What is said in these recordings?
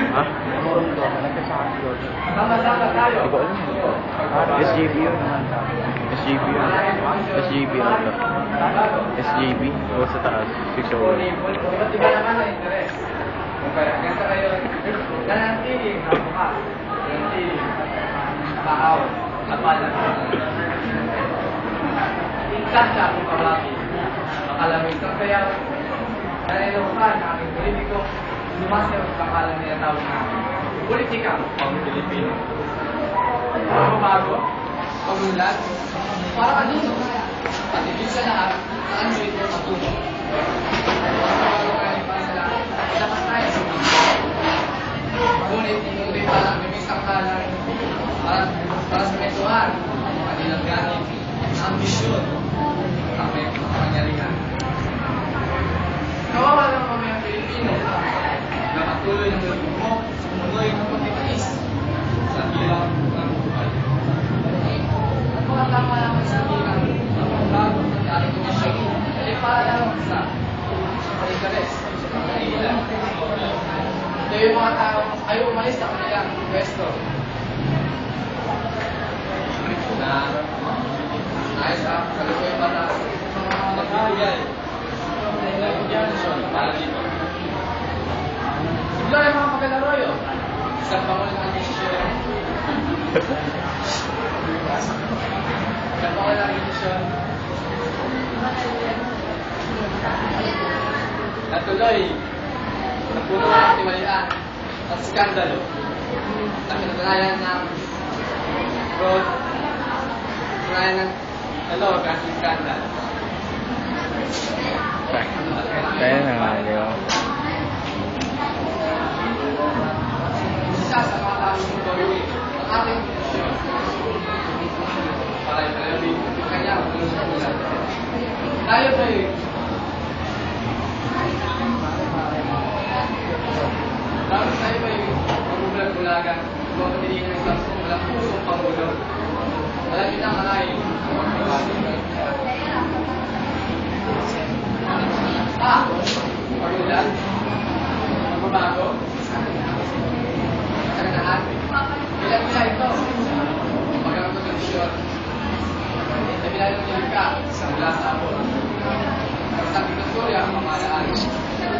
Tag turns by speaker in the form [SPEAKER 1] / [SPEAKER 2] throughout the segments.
[SPEAKER 1] Ha?
[SPEAKER 2] Namurong doon, nagkasahan doon.
[SPEAKER 1] Hindi ko alam. SJB yun. SJB yun. SJB ata. SJB. O sa taas. 601.
[SPEAKER 3] Iba't iba naman ang interes. Kung kaya, ganito kayo, nanantiling, nabukas, nanantiling, nakahaw, kapalan. Tingkat siya kung kawaki, makalamig kang kaya, nanilukan ng aming politiko, lumasaw sa pangalan niya tawag na politika pang Pilipino. Bago, pagunlad, para kanino? At ibig sa lahat, saan mo ito matulog? Dapat tayo sa mundo. Ngunit, hindi pala may sangkalan para sa metuhan, kanilang gamit, ambisyon, ang may pangyarihan. Kawawa lang ang mga Pilipino na patuloy ng mo sa mundo'y kapatitais sa hirap ng buhay. At mga tama naman sa hirap ng bago ng ating komisyon ay para lang sa interes sa pangailan. Kaya yung mga tao ay umalis sa kanilang pwesto na ayos sa kalukuyan batas magbibigay para dito. Sigla yung mga pagkalaroyo. Isang pangulit ng desisyon. Isang pangulit ng desisyon. Natuloy, napuno ng timalian at skandalo na pinatunayan ng fraud, pinatunayan ng kasi skandal.
[SPEAKER 1] Kaya na, di ba?
[SPEAKER 3] Isa sa mga taong gawin ang ating desisyon para italawin ang kanyang tulong-tulong. Tayo ba'y dapat tayo ba'y magugulag-gulagan kung matiligan ng isang walang pusong pangulo? Alam niyo na ang ay pagulat, magbabago, kaganahan, ilan nila ito, magkaroon ng kondisyon, na bilang nilika sa mula sa abon. Sa Victoria ang pamahalaan.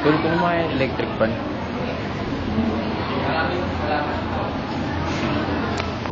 [SPEAKER 1] Kung may electric pan.
[SPEAKER 3] Maraming salamat.